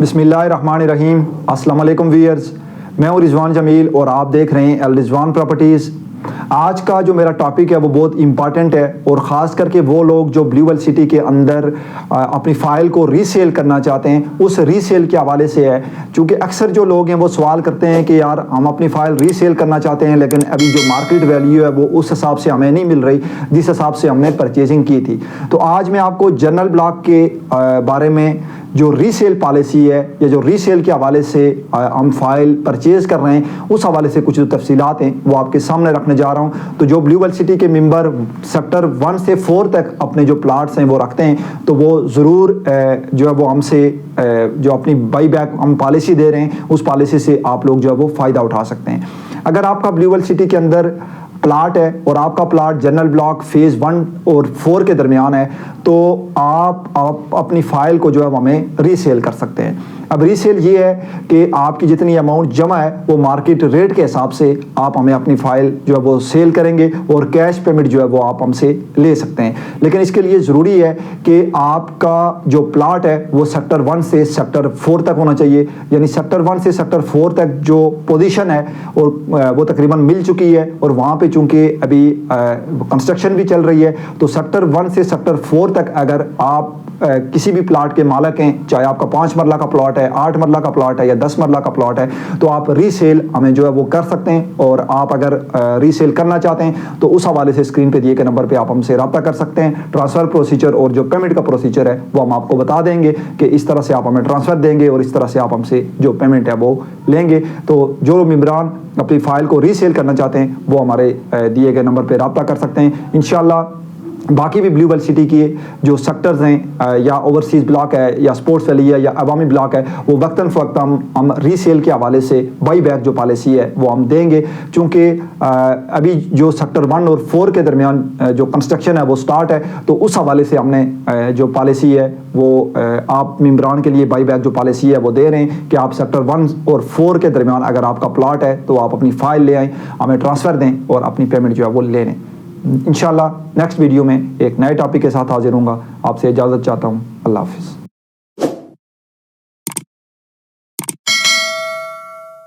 बिस्मिल्लाहिर्रहमानिर्रहीम। अस्सलाम वालेकुम व्यूअर्स, मैं हूं रिजवान जमील और आप देख रहे हैं रिजवान प्रॉपर्टीज़। आज का जो मेरा टॉपिक है वो बहुत इंपॉर्टेंट है और ख़ास करके वो लोग जो ब्लू वेल सिटी के अंदर अपनी फ़ाइल को रीसेल करना चाहते हैं, उस रीसेल के हवाले से है। क्योंकि अक्सर जो लोग हैं वो सवाल करते हैं कि यार हम अपनी फ़ाइल रीसेल करना चाहते हैं लेकिन अभी जो मार्केट वैल्यू है वो उस हिसाब से हमें नहीं मिल रही जिस हिसाब से हमने परचेजिंग की थी। तो आज मैं आपको जनरल ब्लॉक के बारे में जो रीसेल पॉलिसी है या जो रीसेल के हवाले से हम फाइल परचेज़ कर रहे हैं उस हवाले से कुछ जो तफसीलात हैं वो आपके सामने रखने जा रहा हूं। तो जो ब्लू वेल सिटी के मेंबर सेक्टर 1 से 4 तक अपने जो प्लाट्स हैं वो रखते हैं तो वो ज़रूर जो है वो हमसे जो अपनी बाई बैक हम पॉलिसी दे रहे हैं उस पॉलिसी से आप लोग जो है वो फ़ायदा उठा सकते हैं। अगर आपका ब्लू वेल सिटी के अंदर प्लाट है और आपका प्लाट जनरल ब्लॉक फेज़ 1 और 4 के दरमियान है तो आप अपनी फ़ाइल को जो है हमें रीसेल कर सकते हैं। अब रीसेल ये है कि आपकी जितनी अमाउंट जमा है वो मार्केट रेट के हिसाब से आप हमें अपनी फ़ाइल जो है वो सेल करेंगे और कैश पेमेंट जो है वो आप हमसे ले सकते हैं। लेकिन इसके लिए ज़रूरी है कि आपका जो प्लाट है वो सेक्टर 1 से सेक्टर 4 तक होना चाहिए। यानी सेक्टर 1 से सेक्टर 4 तक जो पोजीशन है और वो तकरीबन मिल चुकी है और वहाँ पे चूँकि अभी कंस्ट्रक्शन भी चल रही है तो सेक्टर 1 से सेक्टर 4 तक अगर आप किसी भी प्लाट के मालिक हैं, चाहे आपका 5 मरला का प्लॉट है, 8 मरला का प्लॉट है या 10 मरला का प्लॉट है, तो आप रीसेल हमें जो है वो कर सकते हैं। और आप अगर रीसेल करना चाहते हैं तो उस हवाले से स्क्रीन पे दिए गए नंबर पे आप हमसे रब्ता कर सकते हैं। ट्रांसफ़र प्रोसीजर और जो पेमेंट का प्रोसीजर है वो हम आपको बता देंगे कि इस तरह से आप हमें ट्रांसफ़र देंगे और इस तरह से आप हमसे जो पेमेंट है वो लेंगे। तो जो मेंबरान अपनी फ़ाइल को रीसेल करना चाहते हैं वो हमारे दिए गए नंबर पर रब्ता कर सकते हैं। इंशाल्लाह बाकी भी ब्लू वेल सिटी के जो सेक्टर्स हैं या ओवरसीज़ ब्लॉक है या स्पोर्ट्स वैली है या अवामी ब्लॉक है वो वक्तन फ़वक्त हम रीसेल के हवाले से बाई बैक जो पॉलिसी है वो हम देंगे। चूँकि अभी जो सेक्टर 1 और 4 के दरमियान जो कंस्ट्रक्शन है वो स्टार्ट है तो उस हवाले से हमने जो पॉलिसी है वो आप मेंबरान के लिए बाई बैक जो पॉलिसी है वो दे रहे हैं कि आप सेक्टर 1 और 4 के दरमियान अगर आपका प्लाट है तो आप अपनी फ़ाइल ले आएँ, हमें ट्रांसफ़र दें और अपनी पेमेंट जो है वो ले लें। इंशाल्लाह नेक्स्ट वीडियो में एक नए टॉपिक के साथ हाजिर होऊंगा। आपसे इजाज़त चाहता हूँ। अल्लाह हाफ़िज़।